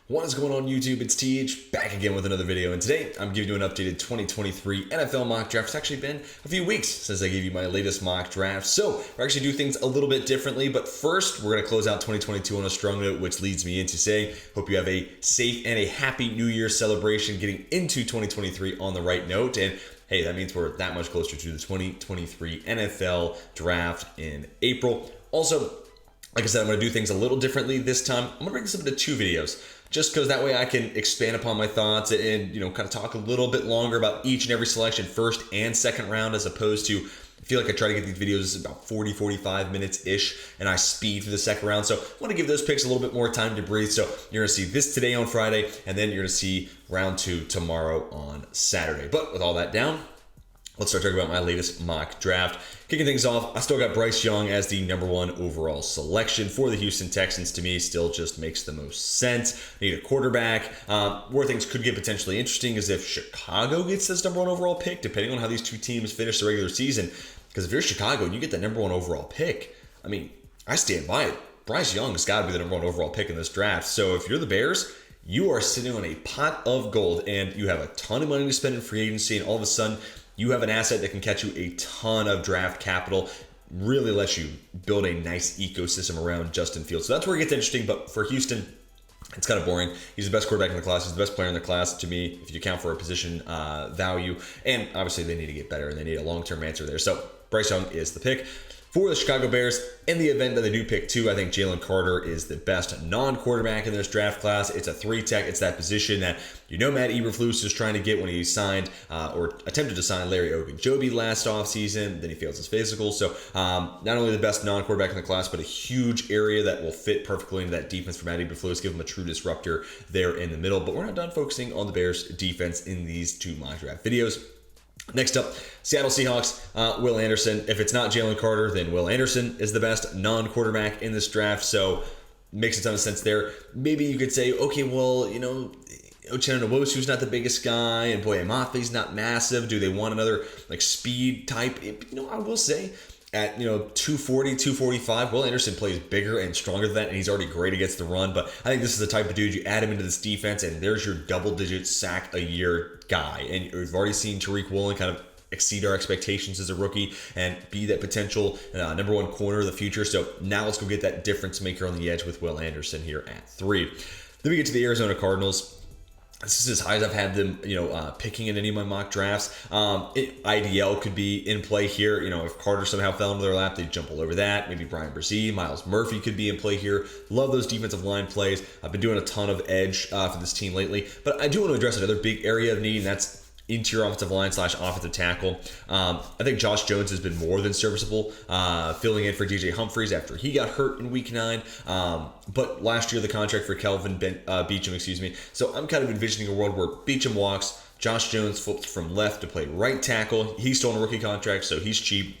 What is going on YouTube? It's TH back again with another video, and today I'm giving you an updated 2023 NFL mock draft. It's actually been a few weeks since I gave you my latest mock draft, so we're actually do things a little bit differently. But first, we're going to close out 2022 on a strong note, which leads me into saying, hope you have a safe and a happy New Year celebration, getting into 2023 on the right note. And hey, that means we're that much closer to the 2023 NFL draft in April. Also, like I said, I'm going to do things a little differently this time. I'm going to break this up into two videos, just because that way I can expand upon my thoughts and, kind of talk a little bit longer about each and every selection, first and second round, as opposed to, I feel like I try to get these videos about 40, 45 minutes-ish, and I speed through the second round. So I want to give those picks a little bit more time to breathe. So you're going to see this today on Friday, and then you're going to see round two tomorrow on Saturday. But with all that down, let's start talking about my latest mock draft. Kicking things off, I still got Bryce Young as the #1 overall selection for the Houston Texans. To me, still just makes the most sense. Need a quarterback. Where things could get potentially interesting is if Chicago gets this #1 overall pick, depending on how these two teams finish the regular season. Because if you're Chicago and you get the #1 overall pick, I mean, I stand by it. Bryce Young has got to be the #1 overall pick in this draft. So if you're the Bears, you are sitting on a pot of gold, and you have a ton of money to spend in free agency, and all of a sudden, you have an asset that can catch you a ton of draft capital, really lets you build a nice ecosystem around Justin Fields. So that's where it gets interesting, but for Houston, it's kind of boring. He's the best quarterback in the class. He's the best player in the class to me, if you account for a position value. And obviously, they need to get better, and they need a long-term answer there. So Bryce Young is the pick. For the Chicago Bears, in the event that they do pick two, I think Jalen Carter is the best non-quarterback in this draft class. It's a 3-tech. It's that position that Matt Eberflus is trying to get when he signed or attempted to sign Larry Ogunjobi last offseason. Then he fails his physical. So not only the best non-quarterback in the class, but a huge area that will fit perfectly into that defense for Matt Eberflus, give him a true disruptor there in the middle. But we're not done focusing on the Bears defense in these two mock draft videos. Next up, Seattle Seahawks, Will Anderson. If it's not Jalen Carter, then Will Anderson is the best non-quarterback in this draft. So makes a ton of sense there. Maybe you could say, okay, well, Uchenna Nwosu's not the biggest guy, and Boye Mafi's not massive. Do they want another speed type? I will say at 240, 245, Will Anderson plays bigger and stronger than that, and he's already great against the run. But I think this is the type of dude you add him into this defense, and there's your double-digit sack a year guy. And we've already seen Tariq Woolen kind of exceed our expectations as a rookie and be that potential #1 corner of the future. So now let's go get that difference maker on the edge with Will Anderson here at 3. Then we get to the Arizona Cardinals. This is as high as I've had them, picking in any of my mock drafts. IDL could be in play here. If Carter somehow fell into their lap, they'd jump all over that. Maybe Brian Brzee, Myles Murphy could be in play here. Love those defensive line plays. I've been doing a ton of edge for this team lately. But I do want to address another big area of need, and that's interior offensive line / offensive tackle. I think Josh Jones has been more than serviceable, filling in for DJ Humphries after he got hurt in week 9. But last year, the contract for Kelvin Beachum, So I'm kind of envisioning a world where Beachum walks, Josh Jones flips from left to play right tackle. He's still on a rookie contract, so he's cheap.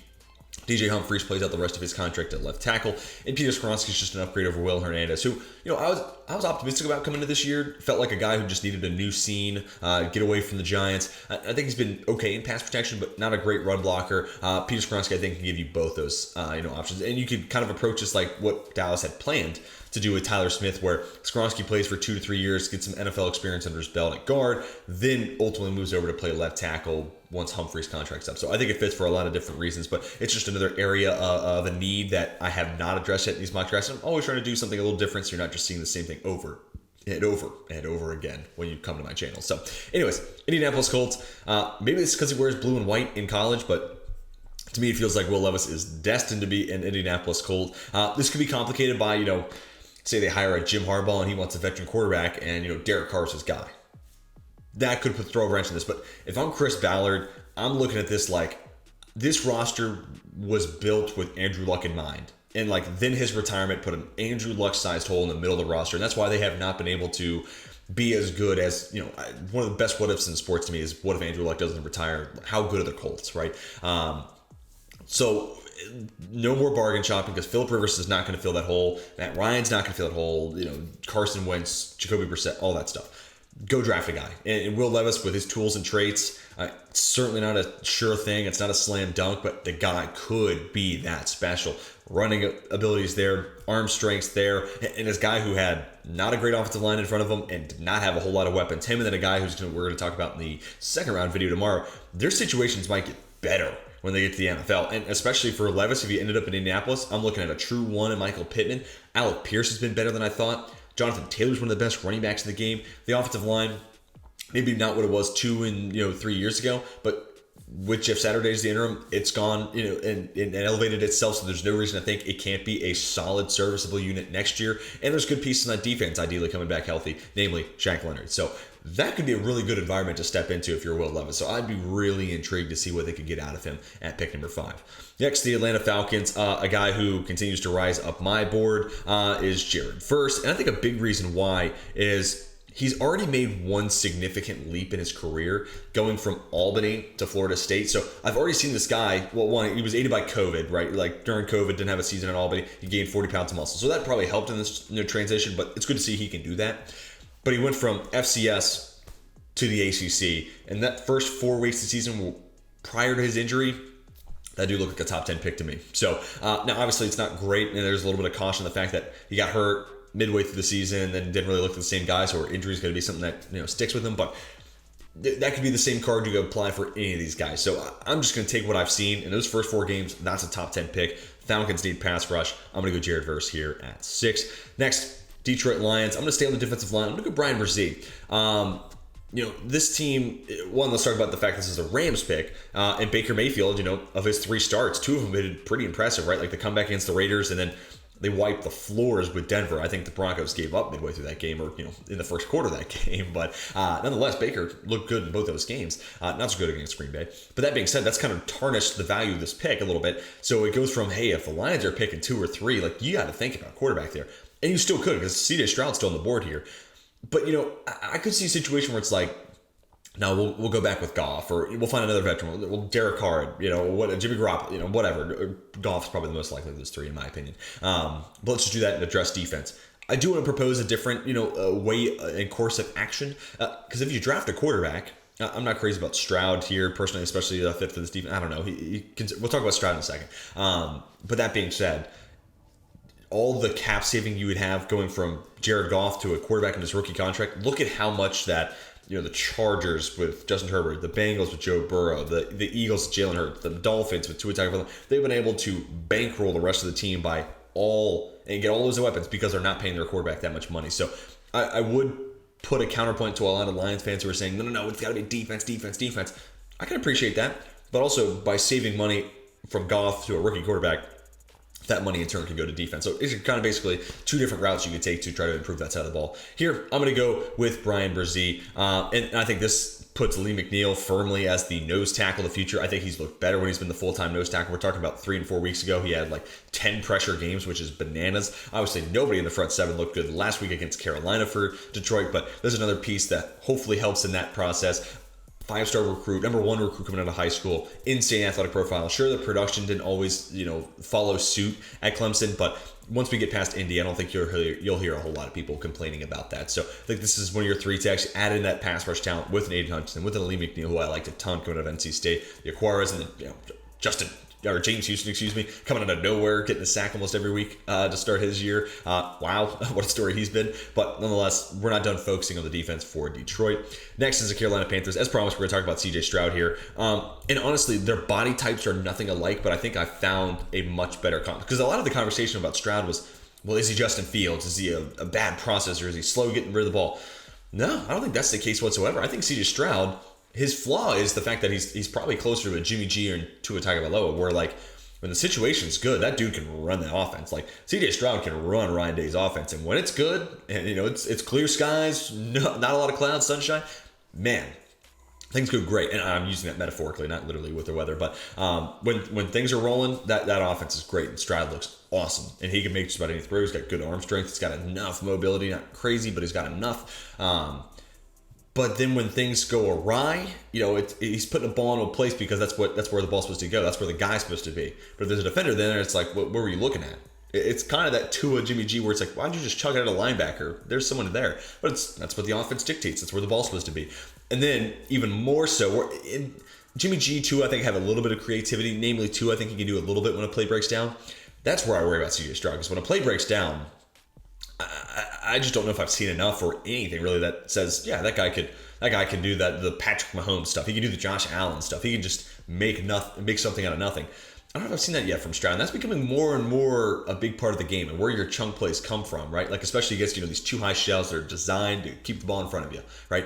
DJ Humphries plays out the rest of his contract at left tackle, and Peter Skoronski is just an upgrade over Will Hernandez, who I was optimistic about coming into this year. Felt like a guy who just needed a new scene, get away from the Giants. I think he's been okay in pass protection, but not a great run blocker. Peter Skoronski, I think, can give you both those options, and you could kind of approach this like what Dallas had planned to do with Tyler Smith, where Skoronski plays for 2 to 3 years, gets some NFL experience under his belt at guard, then ultimately moves over to play left tackle once Humphries' contract's up. So I think it fits for a lot of different reasons, but it's just another area of a need that I have not addressed yet in these mock drafts. I'm always trying to do something a little different, so you're not just seeing the same thing over and over again when you come to my channel. So anyways, Indianapolis Colts. Maybe it's because he wears blue and white in college, but to me, it feels like Will Levis is destined to be an Indianapolis Colt. This could be complicated by, say they hire a Jim Harbaugh and he wants a veteran quarterback, and Derek Carr's his guy. That could throw a wrench in this. But if I'm Chris Ballard, I'm looking at this like this roster was built with Andrew Luck in mind. And then his retirement put an Andrew Luck-sized hole in the middle of the roster. And that's why they have not been able to be as good as, one of the best what-ifs in sports to me is what if Andrew Luck doesn't retire? How good are the Colts, right? So no more bargain shopping because Phillip Rivers is not going to fill that hole. Matt Ryan's not going to fill that hole. Carson Wentz, Jacoby Brissett, all that stuff. go draft a guy. And Will Levis, with his tools and traits, certainly not a sure thing. It's not a slam dunk, but the guy could be that special. Running abilities there, arm strengths there, and this guy who had not a great offensive line in front of him and did not have a whole lot of weapons. Him and then a guy we're going to talk about in the second round video tomorrow. Their situations might get better when they get to the NFL. And especially for Levis, if he ended up in Indianapolis, I'm looking at a true one in Michael Pittman. Alec Pierce has been better than I thought. Jonathan Taylor's one of the best running backs in the game. The offensive line, maybe not what it was 2 and 3 years ago, but with Jeff Saturday as the interim, it's gone, and elevated itself. So there's no reason to think it can't be a solid, serviceable unit next year. And there's good pieces on that defense, ideally coming back healthy, namely Shaq Leonard. So that could be a really good environment to step into if you're Will Levis. So I'd be really intrigued to see what they could get out of him at pick number 5. Next, the Atlanta Falcons. A guy who continues to rise up my board is Jared Verse. And I think a big reason why is he's already made one significant leap in his career, going from Albany to Florida State. So I've already seen this guy. Well, one, he was aided by COVID, right? Like during COVID, didn't have a season at Albany. He gained 40 pounds of muscle. So that probably helped in this transition, but it's good to see he can do that. But he went from FCS to the ACC. And that first 4 weeks of the season prior to his injury, that do look like a top 10 pick to me. So now obviously it's not great, and there's a little bit of caution in the fact that he got hurt midway through the season and then didn't really look at the same guy, so injury is going to be something that sticks with him. But that could be the same card you could apply for any of these guys. So I'm just going to take what I've seen in those first 4 games. That's a top 10 pick. Falcons need pass rush. I'm going to go Jared Verse here at 6. Next, Detroit Lions. I'm going to stay on the defensive line. I'm going to go Brian Brzee. This team, one, let's talk about the fact this is a Rams pick. And Baker Mayfield, of his 3 starts, 2 of them did pretty impressive, right? Like the comeback against the Raiders, and then they wiped the floors with Denver. I think the Broncos gave up midway through that game, or in the first quarter of that game. But nonetheless, Baker looked good in both those games. Not so good against Green Bay. But that being said, that's kind of tarnished the value of this pick a little bit. So it goes from, hey, if the Lions are picking 2 or 3, like you got to think about quarterback there, and you still could because CJ Stroud's still on the board here. But I could see a situation where it's like, no, we'll go back with Goff, or we'll find another veteran. Well, Derek Carr, Jimmy Garoppolo, whatever. Goff's probably the most likely of those 3, in my opinion. But let's just do that and address defense. I do want to propose a different, way and course of action. Because if you draft a quarterback, I'm not crazy about Stroud here, personally, especially fit for this defense. I don't know. We'll talk about Stroud in a second. But that being said, all the cap saving you would have going from Jared Goff to a quarterback in his rookie contract, look at how much that the Chargers with Justin Herbert, the Bengals with Joe Burrow, the Eagles with Jalen Hurts, the Dolphins with Tua Tagovailoa. They've been able to bankroll the rest of the team and get all those weapons because they're not paying their quarterback that much money. So I would put a counterpoint to a lot of Lions fans who are saying, no, it's got to be defense. I can appreciate that, but also by saving money from Goff to a rookie quarterback, that money in turn can go to defense. So it's kind of basically 2 different routes you could take to try to improve that side of the ball. Here, I'm going to go with Brian Brzee. And I think this puts Lee McNeil firmly as the nose tackle of the future. I think he's looked better when he's been the full-time nose tackle. We're talking about 3 and 4 weeks ago. He had like 10 pressure games, which is bananas. Obviously, nobody in the front 7 looked good last week against Carolina for Detroit, but there's another piece that hopefully helps in that process. 5-star recruit, number 1 recruit coming out of high school, insane athletic profile. Sure, the production didn't always, follow suit at Clemson, but once we get past Indy, I don't think you'll hear a whole lot of people complaining about that. So I think this is one of your 3 techs. Add in that pass rush talent with an Aiden Hutchinson, with an Lee McNeil, who I liked a ton coming out of NC State, the Aquaras, and then James Houston, coming out of nowhere, getting a sack almost every week to start his year. Wow, what a story he's been. But nonetheless, we're not done focusing on the defense for Detroit. Next is the Carolina Panthers. As promised, we're going to talk about CJ Stroud here. And honestly, their body types are nothing alike, but I think I found a much better because a lot of the conversation about Stroud was, well, is he Justin Fields? Is he a bad processor? Is he slow getting rid of the ball? No, I don't think that's the case whatsoever. I think CJ Stroud, his flaw is the fact that he's probably closer to a Jimmy G or to a Tagovailoa, where like when the situation's good, that dude can run the offense. Like CJ Stroud can run Ryan Day's offense, and when it's good, and it's clear skies, not a lot of clouds, sunshine, man, things go great. And I'm using that metaphorically, not literally with the weather, but when things are rolling, that offense is great, and Stroud looks awesome, and he can make just about any throw. He's got good arm strength. He's got enough mobility, not crazy, but he's got enough. But then when things go awry, he's putting a ball into a place because that's where the ball's supposed to go. That's where the guy's supposed to be. But if there's a defender there, it's like, what were you looking at? It's kind of that Tua Jimmy G where it's like, why don't you just chuck it at a linebacker? There's someone there. But that's what the offense dictates. That's where the ball's supposed to be. And then even more so, Jimmy G, Tua, I think, have a little bit of creativity. Namely, Tua, I think he can do a little bit when a play breaks down. That's where I worry about CJ Stroud, because when a play breaks down, I just don't know if I've seen enough or anything really that says, yeah, that guy can do that, the Patrick Mahomes stuff. He can do the Josh Allen stuff. He can just make something out of nothing. I don't know if I've seen that yet from Stroud. And that's becoming more and more a big part of the game and where your chunk plays come from, right? Like especially against these too high shells that are designed to keep the ball in front of you, right?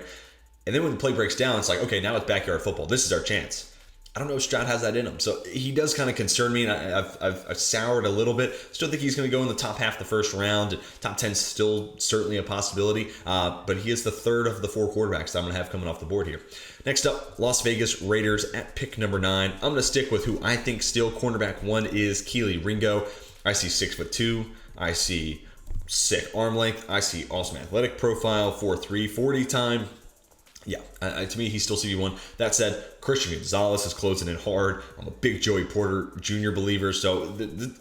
And then when the play breaks down, it's like, okay, now it's backyard football. This is our chance. I don't know if Stroud has that in him. So he does kind of concern me, and I've soured a little bit. Still think he's going to go in the top half of the first round. Top 10 still certainly a possibility, but he is the third of the 4 quarterbacks that I'm going to have coming off the board here. Next up, Las Vegas Raiders at pick number 9. I'm going to stick with who I think still cornerback 1 is Kelee Ringo. I see 6'2". I see sick arm length. I see awesome athletic profile, 4.3 40 time. Yeah, to me, he's still CB1. That said, Christian Gonzalez is closing in hard. I'm a big Joey Porter Jr. believer. So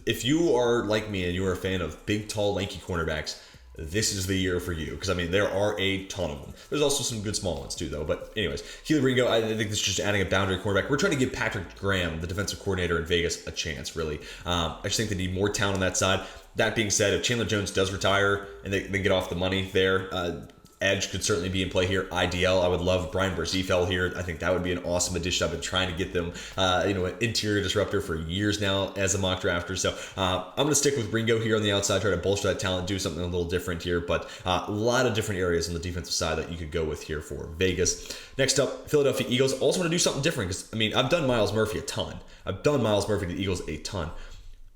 if you are like me and you are a fan of big, tall, lanky cornerbacks, this is the year for you. Because, I mean, there are a ton of them. There's also some good small ones, too, though. But anyways, Kelee Ringo, I think this is just adding a boundary cornerback. We're trying to give Patrick Graham, the defensive coordinator in Vegas, a chance, really. I just think they need more talent on that side. That being said, if Chandler Jones does retire and they get off the money there, edge could certainly be in play here. IDL, I would love Brian Berzifel here. I think that would be an awesome addition. I've been trying to get them, an interior disruptor for years now as a mock drafter. So I'm going to stick with Ringo here on the outside, try to bolster that talent, do something a little different here. But a lot of different areas on the defensive side that you could go with here for Vegas. Next up, Philadelphia Eagles. Also want to do something different because, I've done Myles Murphy a ton. I've done Myles Murphy to the Eagles a ton.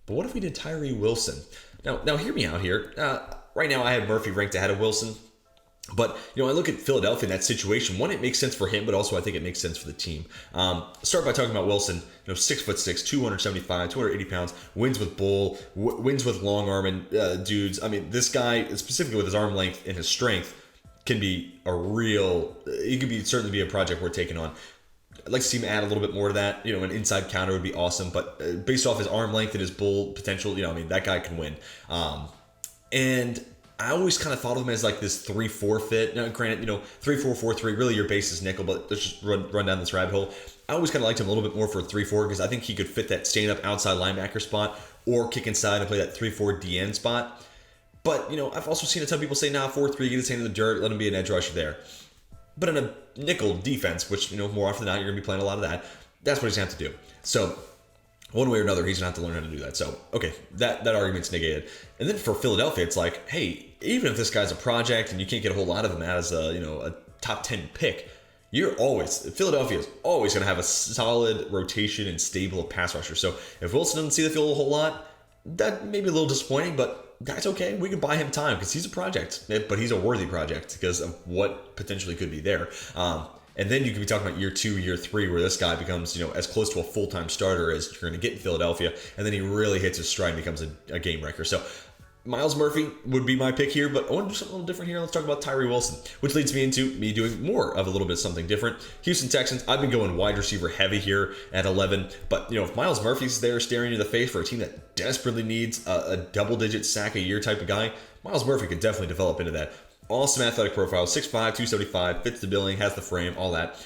But what if we did Tyree Wilson? Now hear me out here. Right now I have Murphy ranked ahead of Wilson. But, I look at Philadelphia in that situation. One, it makes sense for him, but also I think it makes sense for the team. Start by talking about Wilson. 6'6", 275, 280 pounds, wins with bull, wins with long arm dudes. This guy, specifically with his arm length and his strength, can be certainly be a project worth taking on. I'd like to see him add a little bit more to that. An inside counter would be awesome. But based off his arm length and his bull potential, that guy can win. And I always kind of thought of him as like this 3-4 fit. Now, granted, 3-4-4-3, really your base is nickel, but let's just run down this rabbit hole. I always kind of liked him a little bit more for 3-4 because I think he could fit that stand up outside linebacker spot or kick inside and play that 3-4 DN spot. But, I've also seen a ton of people say, 4-3, get his hand in the dirt, let him be an edge rusher there. But in a nickel defense, which, more often than not, you're going to be playing a lot of that, that's what he's going to have to do. So, one way or another, he's going to have to learn how to do that. So, okay, that argument's negated. And then for Philadelphia, it's like, hey, even if this guy's a project and you can't get a whole lot of him as a top 10 pick, Philadelphia is always going to have a solid rotation and stable pass rusher. So if Wilson doesn't see the field a whole lot, that may be a little disappointing, but that's okay. We can buy him time because he's a project, but he's a worthy project because of what potentially could be there. And then you could be talking about year 2, year 3, where this guy becomes, as close to a full-time starter as you're going to get in Philadelphia, and then he really hits his stride and becomes a game wrecker. So Myles Murphy would be my pick here, but I want to do something a little different here. Let's talk about Tyree Wilson, which leads me into me doing more of a little bit something different. Houston Texans, I've been going wide receiver heavy here at 11, but if Myles Murphy's there staring you in the face for a team that desperately needs a double-digit sack a year type of guy, Myles Murphy could definitely develop into that. Awesome athletic profile, 6'5", 275, fits the billing, has the frame, all that.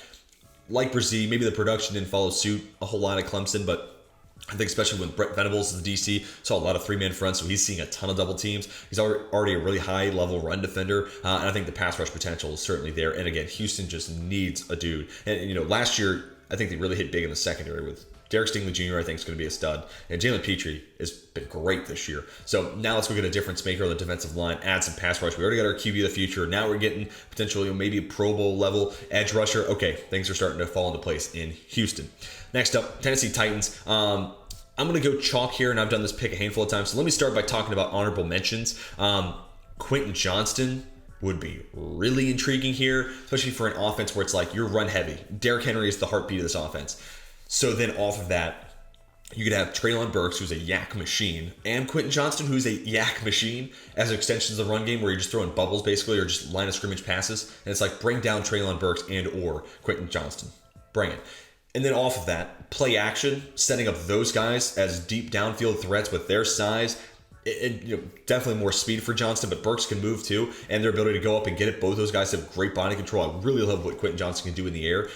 Like Brzee, maybe the production didn't follow suit a whole lot at Clemson, but I think especially when Brett Venables is the DC, saw a lot of 3-man fronts, so he's seeing a ton of double teams. He's already a really high-level run defender, and I think the pass rush potential is certainly there. And again, Houston just needs a dude. And, last year, I think they really hit big in the secondary with Derek Stingley Jr., I think, is going to be a stud. And Jalen Petrie has been great this year. So now let's go get a difference maker on the defensive line, add some pass rush. We already got our QB of the future. Now we're getting potentially maybe a Pro Bowl level edge rusher. Okay, things are starting to fall into place in Houston. Next up, Tennessee Titans. I'm going to go chalk here, and I've done this pick a handful of times. So let me start by talking about honorable mentions. Quentin Johnston would be really intriguing here, especially for an offense where it's like you're run heavy. Derrick Henry is the heartbeat of this offense. So then off of that, you could have Treylon Burks, who's a yak machine, and Quentin Johnston, who's a yak machine, as extensions of the run game where you're just throwing bubbles basically, or just line of scrimmage passes. And it's like bring down Treylon Burks and or Quentin Johnston. Bring it. And then off of that, play action, setting up those guys as deep downfield threats with their size definitely more speed for Johnston, but Burks can move too, and their ability to go up and get it. Both those guys have great body control. I really love what Quentin Johnston can do in the air.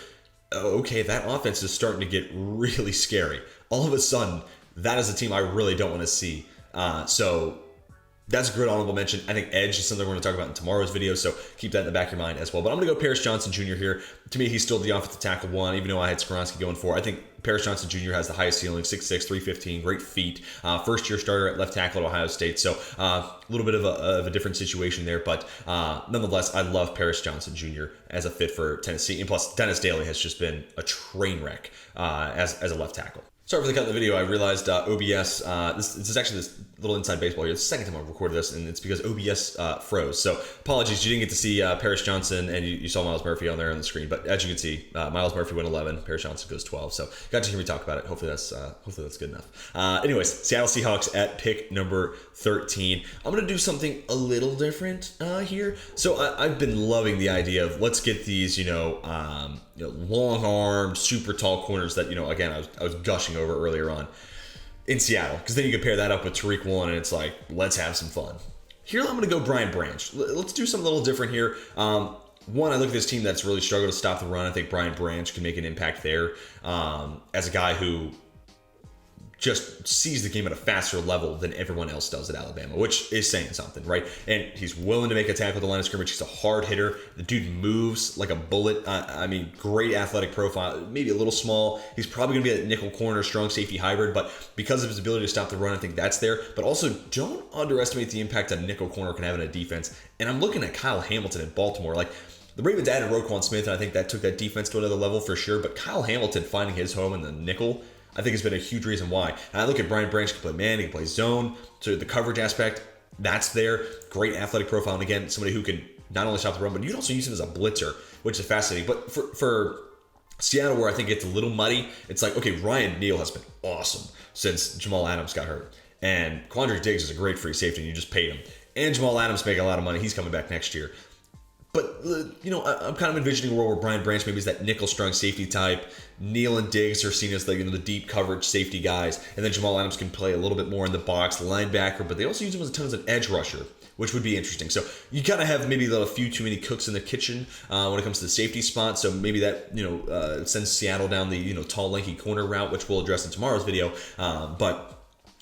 Okay, that offense is starting to get really scary. All of a sudden, that is a team I really don't want to see. So that's a great honorable mention. I think edge is something we're going to talk about in tomorrow's video, so keep that in the back of your mind as well. But I'm going to go Paris Johnson Jr. here. To me, he's still the offensive tackle one, even though I had Skoronski going 4. I think Paris Johnson Jr. has the highest ceiling, 6'6", 315, great feet. First-year starter at left tackle at Ohio State, so a little bit of a different situation there. But nonetheless, I love Paris Johnson Jr. as a fit for Tennessee. And plus, Dennis Daly has just been a train wreck as a left tackle. Sorry for the cut in the video. I realized OBS, this is actually this little inside baseball here. It's the second time I've recorded this, and it's because OBS froze. So apologies, you didn't get to see Paris Johnson, and you saw Myles Murphy on there on the screen. But as you can see, Myles Murphy went 11, Paris Johnson goes 12. So got to hear me talk about it. Hopefully that's good enough. Anyways, Seattle Seahawks at pick number 13. I'm going to do something a little different here. So I've been loving the idea of let's get these, long-armed, super tall corners that, again, I was gushing over earlier on in Seattle, because then you can pair that up with Tariq Woolen, and it's like, let's have some fun. Here, I'm going to go Brian Branch. Let's do something a little different here. One, I look at this team that's really struggled to stop the run. I think Brian Branch can make an impact there as a guy who just sees the game at a faster level than everyone else does at Alabama, which is saying something, right? And he's willing to make a tackle at the line of scrimmage. He's a hard hitter. The dude moves like a bullet. Great athletic profile, maybe a little small. He's probably going to be a nickel corner, strong safety hybrid, but because of his ability to stop the run, I think that's there. But also, don't underestimate the impact a nickel corner can have in a defense. And I'm looking at Kyle Hamilton in Baltimore. Like, the Ravens added Roquan Smith, and I think that took that defense to another level for sure. But Kyle Hamilton finding his home in the nickel, I think has been a huge reason why. And I look at Brian Branch, he can play man, he can play zone. So the coverage aspect, that's there. Great athletic profile. And again, somebody who can not only stop the run, but you can also use him as a blitzer, which is fascinating. But for Seattle, where I think it's a little muddy, it's like, okay, Ryan Neal has been awesome since Jamal Adams got hurt. And Quandre Diggs is a great free safety, and you just paid him. And Jamal Adams making a lot of money. He's coming back next year. But, I'm kind of envisioning a world where Brian Branch maybe is that nickel-strong safety type. Neal and Diggs are seen as the deep coverage safety guys. And then Jamal Adams can play a little bit more in the box, linebacker. But they also use him as a ton as an edge rusher, which would be interesting. So you kind of have maybe a few too many cooks in the kitchen when it comes to the safety spot. So maybe that, sends Seattle down the, tall, lanky corner route, which we'll address in tomorrow's video. But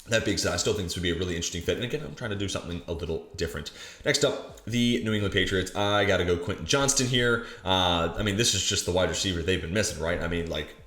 that being said, I still think this would be a really interesting fit. And again, I'm trying to do something a little different. Next up, the New England Patriots. I got to go Quentin Johnston here. This is just the wide receiver they've been missing, right?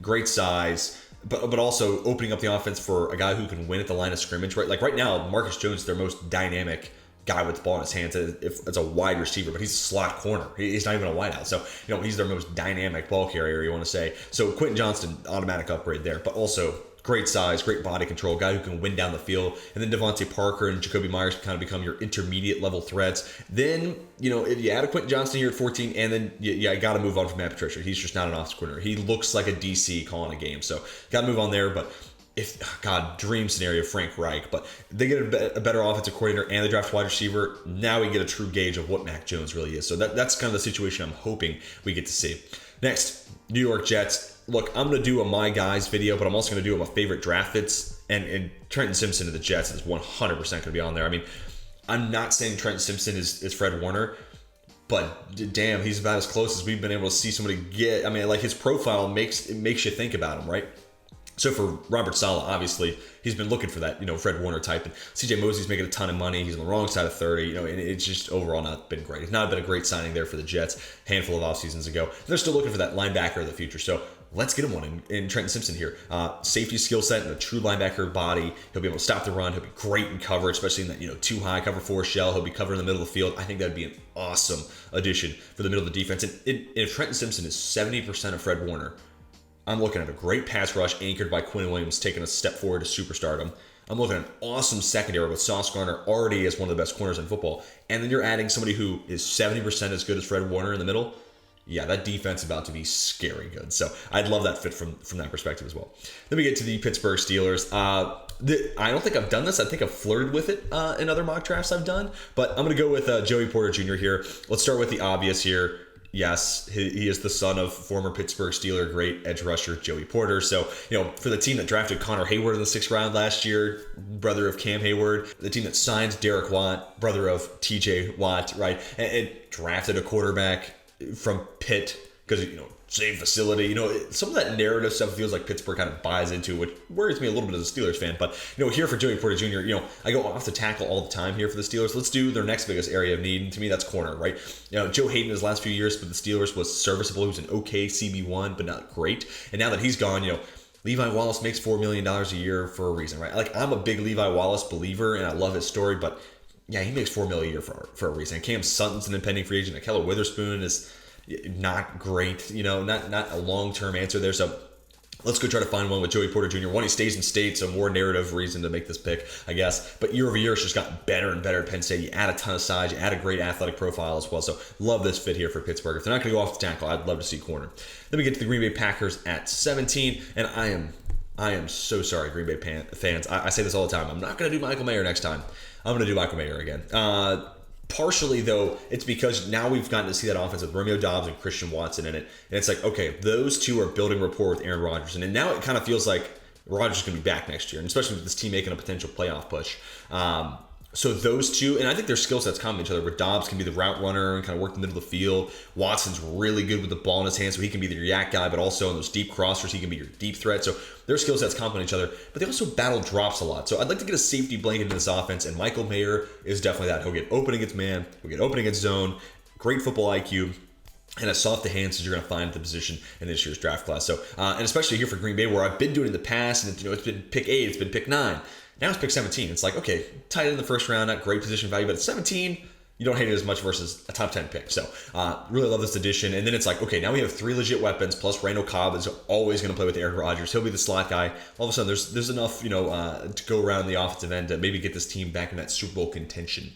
Great size, but also opening up the offense for a guy who can win at the line of scrimmage, right? Like right now, Marcus Jones is their most dynamic guy with the ball in his hands. If it's a wide receiver, but he's a slot corner. He's not even a wideout. So, he's their most dynamic ball carrier, you want to say. So Quentin Johnston, automatic upgrade there, but also great size, great body control, guy who can win down the field. And then Devontae Parker and Jacoby Myers can kind of become your intermediate level threats. Then, if you add a Quentin Johnston here at 14, and then you got to move on from Matt Patricia. He's just not an offensive coordinator. He looks like a DC calling a game. So got to move on there. But dream scenario, Frank Reich. But they get a better offensive coordinator and they draft wide receiver. Now we get a true gauge of what Mac Jones really is. So that's kind of the situation I'm hoping we get to see. Next, New York Jets. Look, I'm going to do a My Guys video, but I'm also going to do my favorite draft fits. And Trenton Simpson of the Jets is 100% going to be on there. I'm not saying Trenton Simpson is Fred Warner, but damn, he's about as close as we've been able to see somebody get. His profile makes you think about him, right? So for Robert Saleh, obviously, he's been looking for that, Fred Warner type. And CJ Mosley's making a ton of money. He's on the wrong side of 30, and it's just overall not been great. It's not been a great signing there for the Jets a handful of off seasons ago. They're still looking for that linebacker of the future. So let's get him one in Trenton Simpson here. Safety skill set and a true linebacker body. He'll be able to stop the run. He'll be great in coverage, especially in that, too high cover 4 shell. He'll be covering in the middle of the field. I think that'd be an awesome addition for the middle of the defense. And if Trenton Simpson is 70% of Fred Warner, I'm looking at a great pass rush anchored by Quinn Williams taking a step forward to superstardom. I'm looking at an awesome secondary with Sauce Gardner already as one of the best corners in football. And then you're adding somebody who is 70% as good as Fred Warner in the middle. Yeah, that defense is about to be scary good. So I'd love that fit from that perspective as well. Then we get to the Pittsburgh Steelers. I don't think I've done this. I think I've flirted with it in other mock drafts I've done. But I'm going to go with Joey Porter Jr. here. Let's start with the obvious here. yes, he is the son of former Pittsburgh Steeler great edge rusher Joey Porter. So, for the team that drafted Connor Hayward in the 6th round last year, brother of Cam Hayward, the team that signed Derek Watt, brother of TJ Watt, right, and drafted a quarterback from Pitt because, same facility. Some of that narrative stuff feels like Pittsburgh kind of buys into, which worries me a little bit as a Steelers fan. But, here for Joey Porter Jr., I go off the tackle all the time here for the Steelers. Let's do their next biggest area of need. And to me, that's corner, right? Joe Hayden his last few years with the Steelers was serviceable. He was an okay CB1, but not great. And now that he's gone, Levi Wallace makes $4 million a year for a reason, right? Like, I'm a big Levi Wallace believer, and I love his story, but yeah, he makes $4 million a year for a reason. Cam Sutton's an impending free agent. Ahkello Witherspoon is not great, not a long-term answer there. So let's go try to find one with Joey Porter Jr. One, he stays in state, so more narrative reason to make this pick, I guess. But year over year, it's just gotten better and better at Penn State. You add a ton of size, you add a great athletic profile as well. So love this fit here for Pittsburgh. If they're not going to go off the tackle, I'd love to see corner. Then we get to the Green Bay Packers at 17, and I am so sorry, Green Bay fans. I say this all the time. I'm not going to do Michael Mayer next time. I'm going to do Michael Mayer again. Partially, though, it's because now we've gotten to see that offense with Romeo Doubs and Christian Watson in it. And it's like, okay, those two are building rapport with Aaron Rodgers. And now it kind of feels like Rodgers is going to be back next year, and especially with this team making a potential playoff push. So those two, and I think their skill sets complement each other, where Dobbs can be the route runner and kind of work the middle of the field. Watson's really good with the ball in his hand, so he can be the yak guy, but also in those deep crossers, he can be your deep threat. So their skill sets complement each other, but they also battle drops a lot. So I'd like to get a safety blanket in this offense, and Michael Mayer is definitely that. He'll get open against man, he'll get open against zone, great football IQ, and as soft a hands as you're going to find at the position in this year's draft class. So, and especially here for Green Bay, where I've been doing it in the past, and it's been pick 8, it's been pick 9. Now it's pick 17. It's like, okay, tight end in the first round, not great position value, but at 17, you don't hate it as much versus a top 10 pick. So really love this addition. And then it's like, okay, now we have 3 legit weapons, plus Randall Cobb is always going to play with Aaron Rodgers. He'll be the slot guy. All of a sudden, there's enough, to go around the offensive end to maybe get this team back in that Super Bowl contention.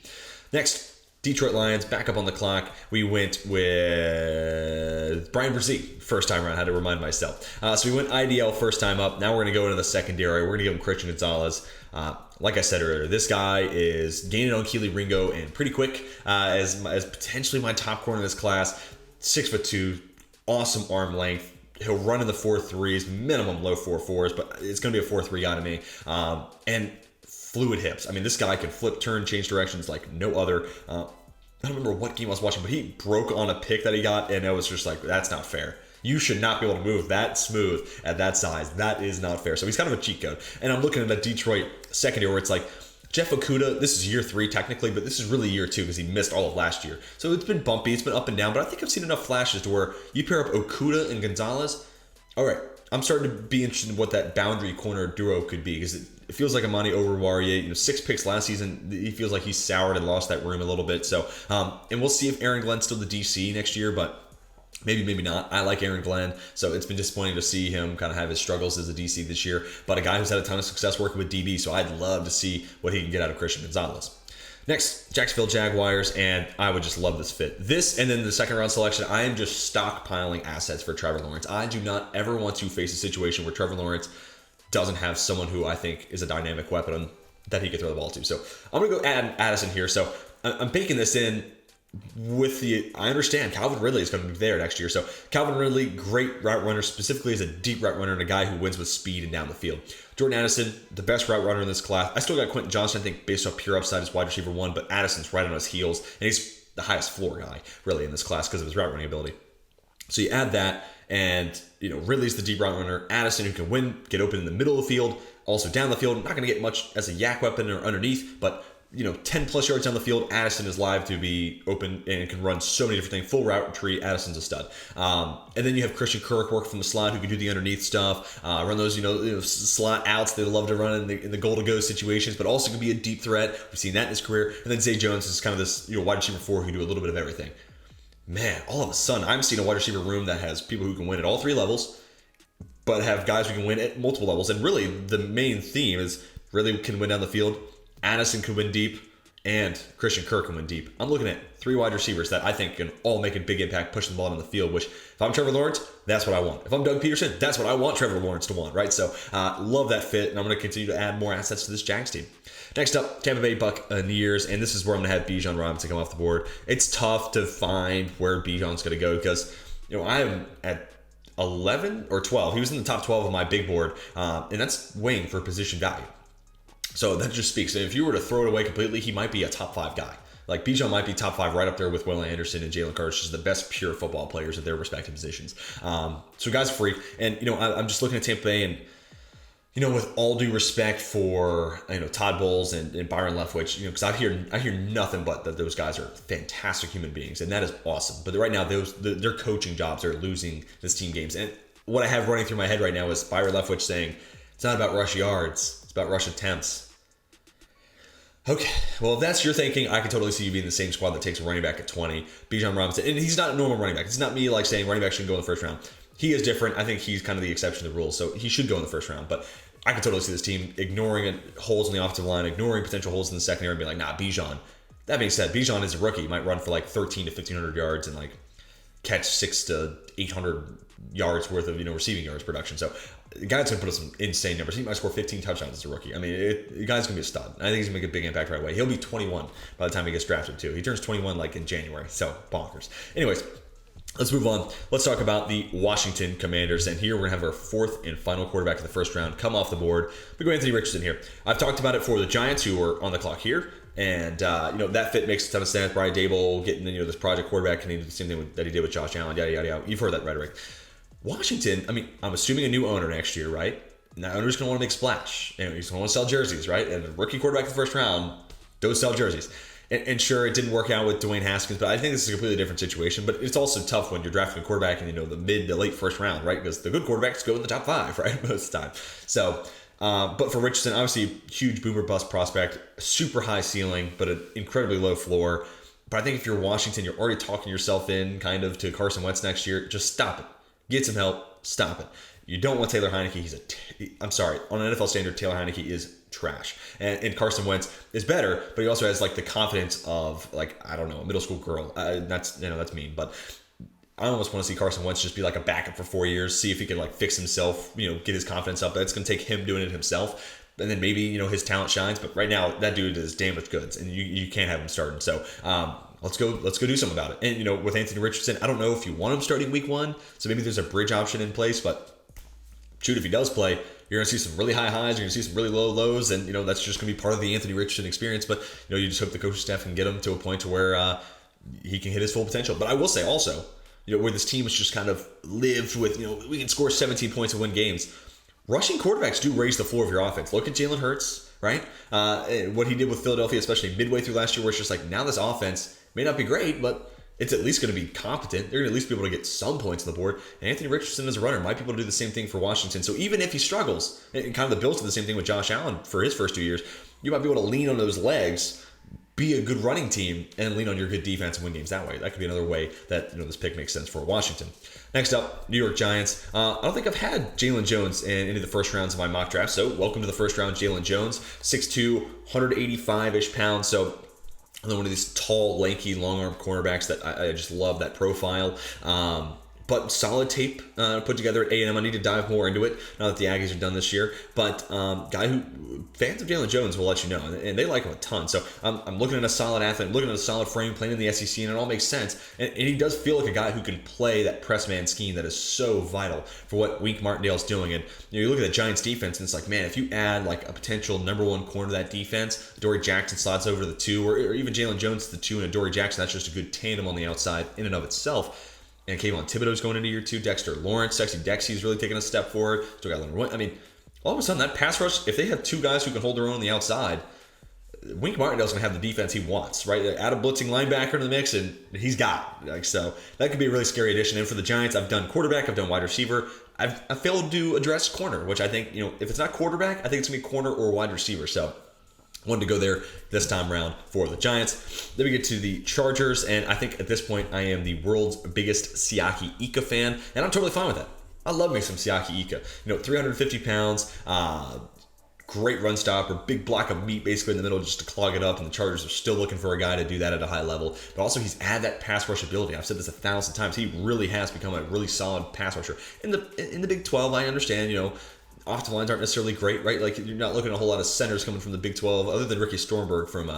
Next, Detroit Lions, back up on the clock. We went with Brian Brzee first time around. I had to remind myself. So we went IDL first time up. Now we're going to go into the secondary. We're going to give him Christian Gonzalez. Like I said earlier, this guy is gaining on Kelee Ringo and pretty quick as potentially my top corner in this class. 6'2", awesome arm length. He'll run in the 4.3s, minimum low 4.4s, but it's going to be a 4.3 guy to me. And fluid hips. I mean, this guy can flip, turn, change directions like no other. I don't remember what game I was watching, but he broke on a pick that he got, and it was just like, that's not fair. You should not be able to move that smooth at that size. That is not fair. So he's kind of a cheat code. And I'm looking at that Detroit secondary where it's like, Jeff Okudah, this is year 3 technically, but this is really year 2 because he missed all of last year. So it's been bumpy, it's been up and down, but I think I've seen enough flashes to where you pair up Okudah and Gonzalez. All right, I'm starting to be interested in what that boundary corner duo could be, because it feels like Amani Oruwariye, 6 picks last season. He feels like he's soured and lost that room a little bit. So, and we'll see if Aaron Glenn's still the DC next year, but maybe not. I like Aaron Glenn, so it's been disappointing to see him kind of have his struggles as a DC this year, but a guy who's had a ton of success working with DB, so I'd love to see what he can get out of Christian Gonzalez. Next, Jacksonville Jaguars, and I would just love this fit. This, and then the second round selection, I am just stockpiling assets for Trevor Lawrence. I do not ever want to face a situation where Trevor Lawrence doesn't have someone who I think is a dynamic weapon that he could throw the ball to. So I'm going to go add Addison here. So I'm baking this in with I understand Calvin Ridley is going to be there next year. So Calvin Ridley, great route runner, specifically as a deep route runner and a guy who wins with speed and down the field. Jordan Addison, the best route runner in this class. I still got Quentin Johnson, I think, based off pure upside as wide receiver 1, but Addison's right on his heels, and he's the highest floor guy, really, in this class because of his route running ability. So you add that, and Ridley's the deep route runner. Addison, who can win, get open in the middle of the field, also down the field. Not going to get much as a yak weapon or underneath, but 10 plus yards down the field, Addison is live to be open and can run so many different things. Full route tree, Addison's a stud. And then you have Christian Kirk work from the slot, who can do the underneath stuff, run those slot outs they love to run in the goal to go situations, but also can be a deep threat. We've seen that in his career. And then Zay Jones is kind of this wide receiver 4 who can do a little bit of everything. Man, all of a sudden, I'm seeing a wide receiver room that has people who can win at all 3 levels, but have guys who can win at multiple levels. And really, the main theme is really can win down the field. Addison can win deep, and Christian Kirk can win deep. I'm looking at 3 wide receivers that I think can all make a big impact, pushing the ball down the field, which if I'm Trevor Lawrence, that's what I want. If I'm Doug Peterson, that's what I want Trevor Lawrence to want, right? So love that fit, and I'm going to continue to add more assets to this Jags team. Next up, Tampa Bay Buccaneers, and this is where I'm going to have Bijan Robinson come off the board. It's tough to find where Bijan's going to go because, I am at 11 or 12. He was in the top 12 of my big board, and that's weighing for position value. So that just speaks. If you were to throw it away completely, he might be a top 5 guy. Like Bijan might be top 5 right up there with Will Anderson and Jalen Carter, just the best pure football players at their respective positions. So guys are free. And, I'm just looking at Tampa Bay and, with all due respect for, Todd Bowles and Byron Leftwich, because I hear nothing but that those guys are fantastic human beings, and that is awesome. But right now, their coaching jobs are losing this team games. And what I have running through my head right now is Byron Leftwich saying, it's not about rush yards, it's about rush attempts. Okay, well, if that's your thinking, I can totally see you being the same squad that takes a running back at 20, Bijan Robinson. And he's not a normal running back. It's not me saying running back shouldn't go in the first round. He is different. I think he's kind of the exception to the rule, so he should go in the first round. But I can totally see this team ignoring holes in the offensive line, ignoring potential holes in the secondary, and be like, nah, Bijan. That being said, Bijan is a rookie. He might run for 13 to 1,500 yards and catch 600 to 800 yards worth of receiving yards production. So the guy's going to put up some insane numbers. He might score 15 touchdowns as a rookie. I mean, the guy's going to be a stud. I think he's going to make a big impact right away. He'll be 21 by the time he gets drafted, too. He turns 21 in January. So, bonkers. Anyways, let's move on. Let's talk about the Washington Commanders. And here we're going to have our 4th and final quarterback of the first round come off the board. We go Anthony Richardson here. I've talked about it for the Giants, who are on the clock here. And, that fit makes a ton of sense. Brian Dable getting, this project quarterback, and he did the same thing that he did with Josh Allen, yada, yada, yada. You've heard that rhetoric. Washington, I'm assuming a new owner next year, right? Now, owner's going to want to make splash. And he's going to want to sell jerseys, right? And a rookie quarterback in the first round, those sell jerseys. And sure, it didn't work out with Dwayne Haskins, but I think this is a completely different situation. But it's also tough when you're drafting a quarterback in, the mid to late first round, right? Because the good quarterbacks go in the top 5, right? Most of the time. So, but for Richardson, obviously, huge boomer bust prospect, super high ceiling, but an incredibly low floor. But I think if you're Washington, you're already talking yourself in kind of to Carson Wentz next year. Just stop it. Get some help. Stop it. You don't want Taylor Heineke. I'm sorry. On an NFL standard, Taylor Heineke is trash. And Carson Wentz is better, but he also has the confidence of I don't know, a middle school girl. That's mean, but I almost want to see Carson Wentz just be a backup for 4 years, see if he can fix himself, get his confidence up. That's going to take him doing it himself. And then maybe, his talent shines. But right now, that dude is damaged goods, and you can't have him starting. So, let's go do something about it. And, with Anthony Richardson, I don't know if you want him starting week 1. So maybe there's a bridge option in place. But shoot, if he does play, you're going to see some really high highs. You're going to see some really low lows. And, that's just going to be part of the Anthony Richardson experience. But, you just hope the coaching staff can get him to a point to where he can hit his full potential. But I will say also, where this team has just kind of lived with, we can score 17 points and win games. Rushing quarterbacks do raise the floor of your offense. Look at Jalen Hurts, right? What he did with Philadelphia, especially midway through last year, where it's just now this offense may not be great, but it's at least going to be competent. They're going to at least be able to get some points on the board. And Anthony Richardson as a runner might be able to do the same thing for Washington. So even if he struggles, and kind of the Bills did the same thing with Josh Allen for his first 2 years, you might be able to lean on those legs, be a good running team, and lean on your good defense and win games that way. That could be another way that this pick makes sense for Washington. Next up, New York Giants. I don't think I've had Jalen Jones in any of the first rounds of my mock draft. So welcome to the first round, Jalen Jones, 6'2", 185-ish pounds. So another one of these tall, lanky, long-arm cornerbacks that I just love that profile. But solid tape put together at A&M. I need to dive more into it now that the Aggies are done this year. But fans of Jalen Jones will let you know, and they like him a ton. So I'm looking at a solid athlete, I'm looking at a solid frame, playing in the SEC, and it all makes sense. And he does feel like a guy who can play that press man scheme that is so vital for what Wink Martindale's doing. And you look at the Giants defense, and it's man, if you add a potential number 1 corner to that defense, Dory Jackson slots over to the 2, or even Jalen Jones to the 2 and a Dory Jackson, that's just a good tandem on the outside in and of itself. And Kayvon Thibodeau's going into year 2. Dexter Lawrence, Sexy Dexy's really taking a step forward. Still got Leonard Williams. All of a sudden, that pass rush, if they have 2 guys who can hold their own on the outside, Wink Martindale's going to have the defense he wants, right? Add a blitzing linebacker in the mix, and he's got it. So that could be a really scary addition. And for the Giants, I've done quarterback, I've done wide receiver. I've failed to address corner, which I think, if it's not quarterback, I think it's going to be corner or wide receiver. So wanted to go there this time around for the Giants. Then we get to the Chargers, and I think at this point I am the world's biggest Siaki Ika fan, and I'm totally fine with that. I love me some Siaki Ika. 350 pounds, great run stopper, big block of meat basically in the middle just to clog it up, and the Chargers are still looking for a guy to do that at a high level. But also he's had that pass rush ability. I've said this 1,000 times. He really has become a really solid pass rusher. In the Big 12, I understand, offensive lines aren't necessarily great, right? Like, you're not looking at a whole lot of centers coming from the Big 12, other than Ricky Stormberg from,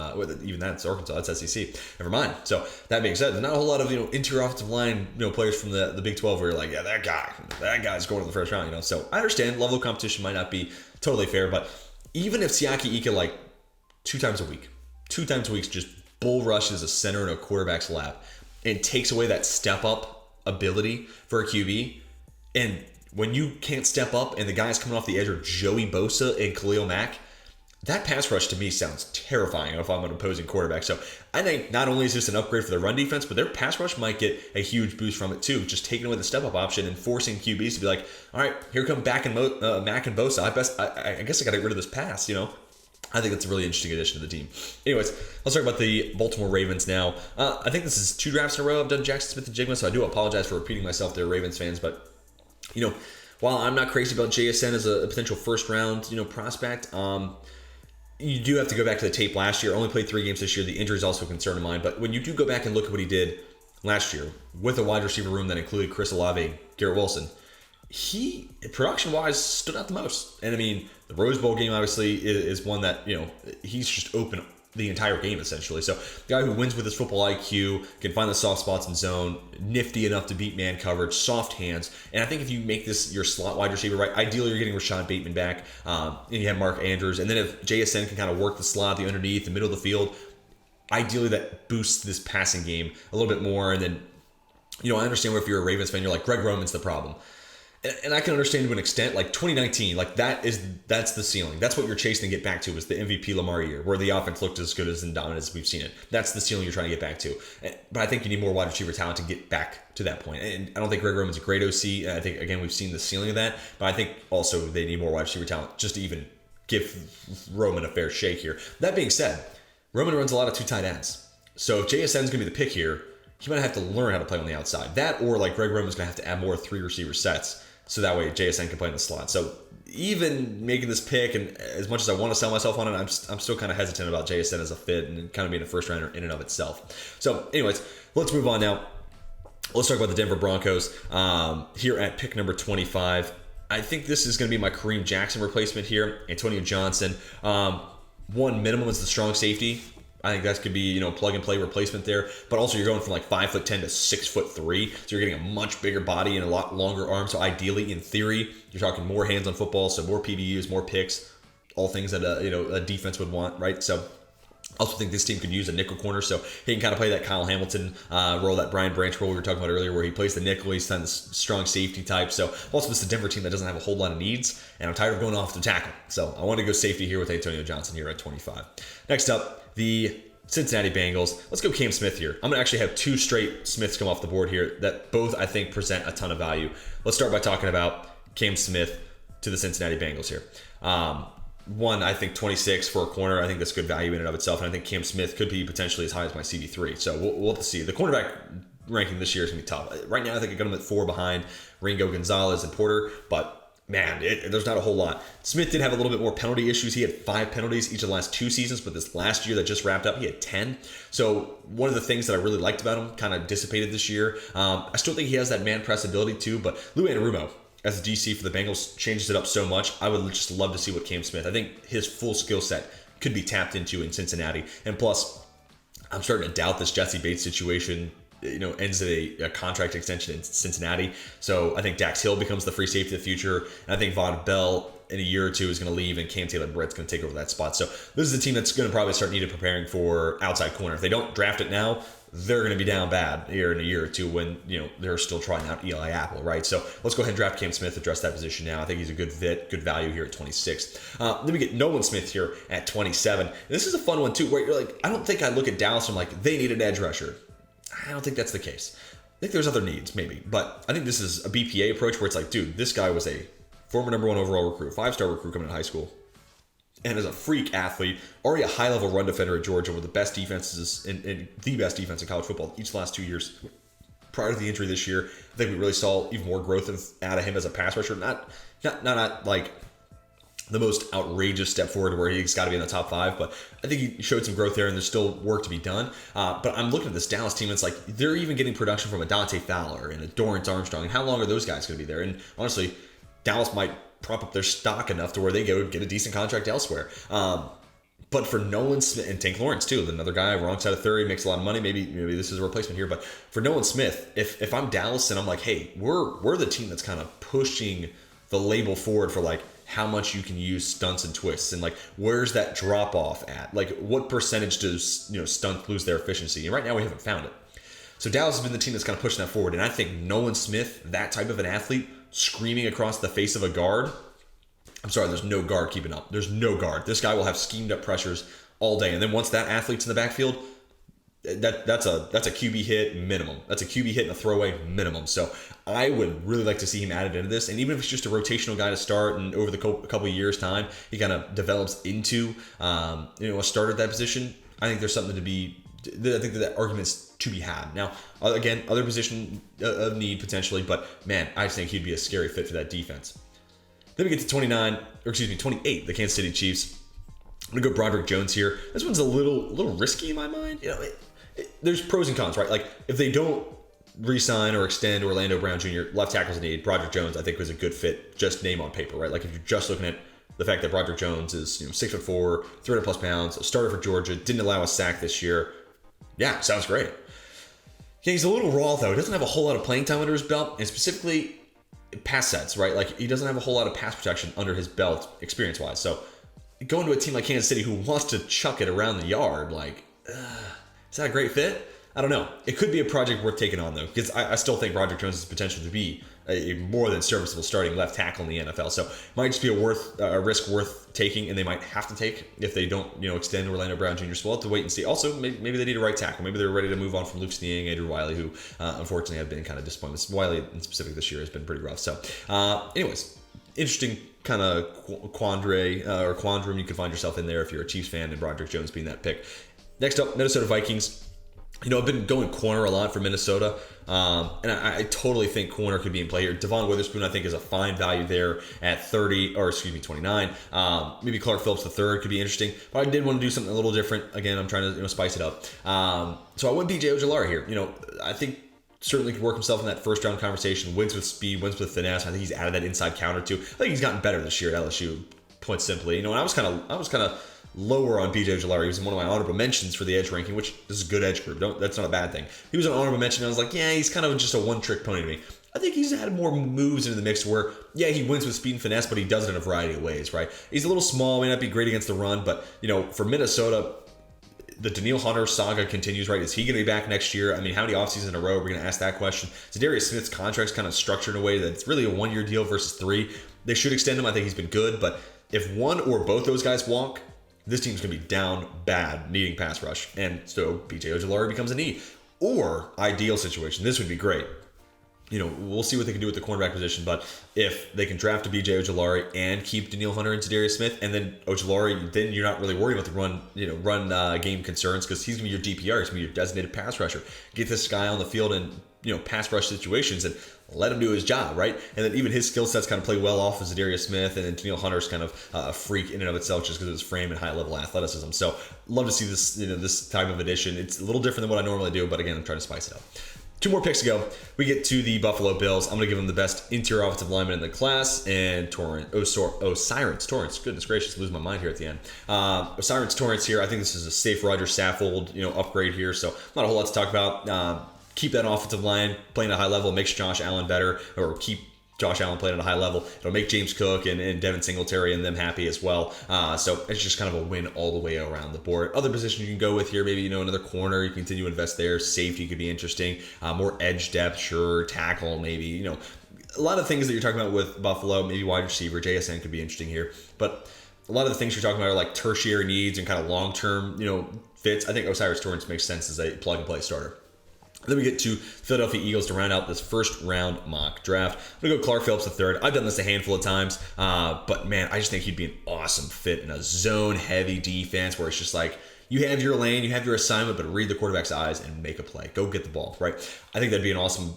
even that's Arkansas, that's SEC. Never mind. So, that being said, there's not a whole lot of, interior offensive line, players from the Big 12 where you're like, yeah, that guy's going to the first round, So, I understand level of competition might not be totally fair, but even if Siaki Ika, like, two times a week just bull rushes a center in a quarterback's lap and takes away that step-up ability for a QB, and when you can't step up and the guys coming off the edge are Joey Bosa and Khalil Mack, that pass rush to me sounds terrifying if I'm an opposing quarterback. So I think not only is this an upgrade for their run defense, but their pass rush might get a huge boost from it too, just taking away the step-up option and forcing QBs to be like, all right, here come Mack and Bosa. I guess I got to get rid of this pass, I think that's a really interesting addition to the team. Anyways, let's talk about the Baltimore Ravens now. I think this is 2 drafts in a row I've done Jackson Smith-Njigba, so I do apologize for repeating myself there, Ravens fans, but while I'm not crazy about JSN as a potential first round, prospect, you do have to go back to the tape last year. Only played 3 games this year. The injury is also a concern of mine. But when you do go back and look at what he did last year with a wide receiver room that included Chris Olave, Garrett Wilson, he, production-wise, stood out the most. And I mean, the Rose Bowl game obviously is one that, he's just open the entire game essentially. So the guy who wins with his football IQ, can find the soft spots in zone, nifty enough to beat man coverage, soft hands. And I think if you make this your slot wide receiver, right, ideally you're getting Rashad Bateman back, and you have Mark Andrews. And then if JSN can kind of work the slot, the underneath, the middle of the field, ideally that boosts this passing game a little bit more. And then, I understand where if you're a Ravens fan, you're like, Greg Roman's the problem. And I can understand to an extent, like 2019, like that's the ceiling. That's what you're chasing to get back to, was the MVP Lamar year, where the offense looked as good as and dominant as we've seen it. That's the ceiling you're trying to get back to. But I think you need more wide receiver talent to get back to that point. And I don't think Greg Roman's a great OC. I think, again, we've seen the ceiling of that. But I think also they need more wide receiver talent just to even give Roman a fair shake here. That being said, Roman runs a lot of 2 tight ends. So if JSN's going to be the pick here, he might have to learn how to play on the outside. That, or like Greg Roman's going to have to add more 3 receiver sets, so that way JSN can play in the slot. So even making this pick, and as much as I want to sell myself on it, I'm still kind of hesitant about JSN as a fit and kind of being a first rounder in and of itself. So anyways, let's move on now. Let's talk about the Denver Broncos here at pick number 25. I think this is going to be my Kareem Jackson replacement here. Antonio Johnson. One, minimum is the strong safety. I think that could be, plug and play replacement there. But also you're going from like 5'10" to 6'3", so you're getting a much bigger body and a lot longer arm. So ideally, in theory, you're talking more hands on football, so more PBUs, more picks, all things that a defense would want, right? So I also think this team could use a nickel corner, so he can kind of play that Kyle Hamilton role, that Brian Branch role we were talking about earlier, where he plays the nickel. He's kind of this strong safety type. So also this is a Denver team that doesn't have a whole lot of needs, and I'm tired of going off the tackle. So I want to go safety here with Antonio Johnson here at 25. Next up, the Cincinnati Bengals. Let's go Cam Smith here. I'm going to actually have 2 straight Smiths come off the board here that both, I think, present a ton of value. Let's start by talking about Cam Smith to the Cincinnati Bengals here. One, I think 26 for a corner. I think that's good value in and of itself. And I think Cam Smith could be potentially as high as my CB3. So we'll have to see. The cornerback ranking this year is going to be tough. Right now, I think I got him at 4 behind Ringo, Gonzalez, and Porter. But man, there's not a whole lot. Smith did have a little bit more penalty issues. He had 5 penalties each of the last 2 seasons, but this last year that just wrapped up, he had 10. So one of the things that I really liked about him kind of dissipated this year. I still think he has that man press ability too, but Lou Anarumo as a DC for the Bengals changes it up so much. I would just love to see what Cam Smith, I think his full skill set could be tapped into in Cincinnati. And plus, I'm starting to doubt this Jesse Bates situation ends at a contract extension in Cincinnati. So I think Dax Hill becomes the free safety of the future. And I think Von Bell in a year or 2 is going to leave, and Cam Taylor-Britt's going to take over that spot. So this is a team that's going to probably start preparing for outside corner. If they don't draft it now, they're going to be down bad here in a year or 2 when they're still trying out Eli Apple, right? So let's go ahead and draft Cam Smith, address that position now. I think he's a good fit, good value here at 26. Then we get Nolan Smith here at 27. And this is a fun one too, where you're like, I don't think I look at Dallas and I'm like, they need an edge rusher. I don't think that's the case. I think there's other needs, maybe. But I think this is a BPA approach where it's like, dude, this guy was a former number 1 overall recruit, 5-star recruit coming out of high school, and is a freak athlete, already a high-level run defender at Georgia with the best defenses and the best defense in college football each of the last 2 years. Prior to the injury this year, I think we really saw even more growth out of him as a pass rusher. Not like the most outrageous step forward where he's got to be in the top 5, but I think he showed some growth there, and there's still work to be done. But I'm looking at this Dallas team, and it's like they're even getting production from a Dante Fowler and a Dorrance Armstrong, and how long are those guys going to be there? And honestly, Dallas might prop up their stock enough to where they go get a decent contract elsewhere. But for Nolan Smith and Tank Lawrence too, another guy wrong side of 30, makes a lot of money. Maybe this is a replacement here. But for Nolan Smith, if I'm Dallas and I'm like, hey, we're the team that's kind of pushing the label forward for like how much you can use stunts and twists, and like where's that drop off at? Like what percentage does stunts lose their efficiency? And right now we haven't found it. So Dallas has been the team that's kind of pushing that forward. And I think Nolan Smith, that type of an athlete, screaming across the face of a guard. I'm sorry, there's no guard keeping up. There's no guard. This guy will have schemed up pressures all day. And then once that athlete's in the backfield, that's a QB hit minimum. That's a QB hit and a throwaway minimum. So I would really like to see him added into this. And even if it's just a rotational guy to start, and over the couple of years' time, he kind of develops into a starter at that position, I think there's something to be. I think that argument's to be had. Now, again, other position of need potentially, but man, I think he'd be a scary fit for that defense. Then we get to 28, the Kansas City Chiefs. I'm gonna go Broderick Jones here. This one's a little risky in my mind. There's pros and cons, right? Like if they don't re-sign or extend Orlando Brown Jr., left tackles in need, Broderick Jones I think was a good fit, just name on paper, right? Like if you're just looking at the fact that Broderick Jones is 6'4", 300 plus pounds, a starter for Georgia, didn't allow a sack this year. Yeah, sounds great. Yeah, he's a little raw though. He doesn't have a whole lot of playing time under his belt, and specifically pass sets, right? Like he doesn't have a whole lot of pass protection under his belt experience-wise. So going to a team like Kansas City who wants to chuck it around the yard, like, is that a great fit? I don't know. It could be a project worth taking on though, because I still think Broderick Jones has potential to be a more than serviceable starting left tackle in the NFL. So it might just be a risk worth taking, and they might have to take if they don't, extend Orlando Brown Jr. So we'll have to wait and see. Also, maybe they need a right tackle. Maybe they're ready to move on from Luke Sneing, Andrew Wiley, who unfortunately have been kind of disappointments. Wiley in specific this year has been pretty rough. So, anyways, interesting kind of quandrum you could find yourself in there if you're a Chiefs fan, and Broderick Jones being that pick. Next up, Minnesota Vikings. I've been going corner a lot for Minnesota, and I totally think corner could be in play here. Devon Witherspoon, I think, is a fine value there at 29. Maybe Clark Phillips III could be interesting, but I did want to do something a little different. Again, I'm trying to spice it up. So I went BJ Ojulari here. I think certainly could work himself in that first round conversation. Wins with speed, wins with finesse. I think he's added that inside counter too. I think he's gotten better this year at LSU. Put simply, and I was kind of lower on BJ Ojulari. He was in one of my honorable mentions for the edge ranking, which this is a good edge group. That's not a bad thing. He was an honorable mention, and I was like, yeah, he's kind of just a one-trick pony to me. I think he's had more moves into the mix where, yeah, he wins with speed and finesse, but he does it in a variety of ways, right? He's a little small, may not be great against the run, but, for Minnesota, the Danielle Hunter saga continues, right? Is he going to be back next year? I mean, how many offseasons in a row? We're going to ask that question. Zadarius Smith's contract's kind of structured in a way that it's really a one-year deal versus 3. They should extend him. I think he's been good, but if one or both those guys walk, this team's going to be down bad, needing pass rush. And so BJ Ojulari becomes a need. Or, ideal situation, this would be great. We'll see what they can do with the cornerback position, but if they can draft a BJ Ojulari and keep Danielle Hunter and Zadarius Smith, and then Ojulari, then you're not really worried about the run game concerns, because he's going to be your DPR, he's going to be your designated pass rusher. Get this guy on the field in pass rush situations and let him do his job, right? And then even his skill sets kind of play well off of Zadarius Smith, and then Danielle Hunter's kind of a freak in and of itself just because of his frame and high level athleticism. So love to see this, this type of addition. It's a little different than what I normally do, but again, I'm trying to spice it up. 2 more picks ago, we get to the Buffalo Bills. I'm going to give them the best interior offensive lineman in the class, and O'Cyrus Torrence. Goodness gracious, lose my mind here at the end. O'Cyrus Torrence here. I think this is a safe Roger Saffold, upgrade here, so not a whole lot to talk about. Keep that offensive line playing at a high level, makes Josh Allen better, or keep Josh Allen playing at a high level. It'll make James Cook and Devin Singletary and them happy as well. So it's just kind of a win all the way around the board. Other positions you can go with here, maybe, another corner, you continue to invest there. Safety could be interesting. More edge depth, sure. Tackle, maybe, a lot of things that you're talking about with Buffalo, maybe wide receiver, JSN could be interesting here. But a lot of the things you're talking about are like tertiary needs and kind of long-term, fits. I think O'Cyrus Torrence makes sense as a plug-and-play starter. Then we get to Philadelphia Eagles to round out this first round mock draft. I'm going to go Clark Phillips III. I've done this a handful of times, but man, I just think he'd be an awesome fit in a zone-heavy defense where it's just like, you have your lane, you have your assignment, but read the quarterback's eyes and make a play. Go get the ball, right? I think that'd be an awesome,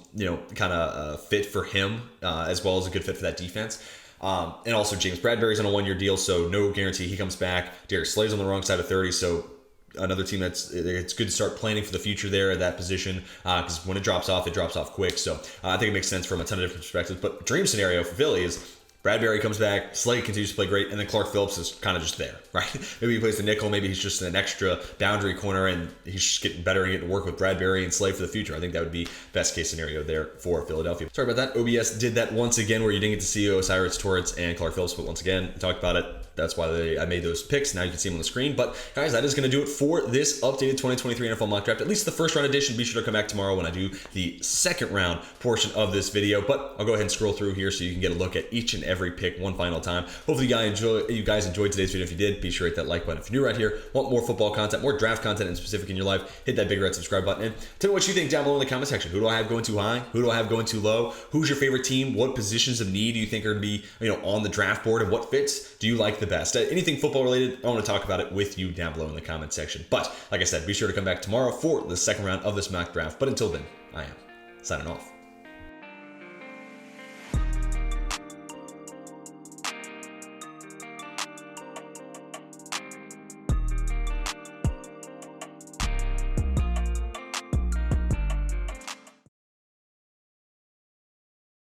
kind of fit for him, as well as a good fit for that defense. And also James Bradbury's on a 1-year deal, so no guarantee he comes back. Darius Slay's on the wrong side of 30, so another team it's good to start planning for the future there at that position, because when it drops off quick. So I think it makes sense from a ton of different perspectives. But dream scenario for Philly is Bradbury comes back, Slay continues to play great, and then Clark Phillips is kind of just there, right? Maybe he plays the nickel, maybe he's just an extra boundary corner, and he's just getting better and getting to work with Bradbury and Slay for the future. I think that would be best case scenario there for Philadelphia. Sorry about that. OBS did that once again where you didn't get to see O'Cyrus Torrence and Clark Phillips, but once again, we talked about it. That's why I made those picks. Now you can see them on the screen. But guys, that is going to do it for this updated 2023 NFL mock draft. At least the first round edition. Be sure to come back tomorrow when I do the second round portion of this video. But I'll go ahead and scroll through here so you can get a look at each and every pick one final time. Hopefully you guys enjoyed today's video. If you did, be sure to hit that like button. If you're new right here, want more football content, more draft content in specific in your life, hit that big red subscribe button. And tell me what you think down below in the comment section. Who do I have going too high? Who do I have going too low? Who's your favorite team? What positions of need do you think are going to be on the draft board, and what fits do you like the best? Anything football related, I want to talk about it with you down below in the comment section. But like I said, be sure to come back tomorrow for the second round of this mock draft. But until then, I am signing off.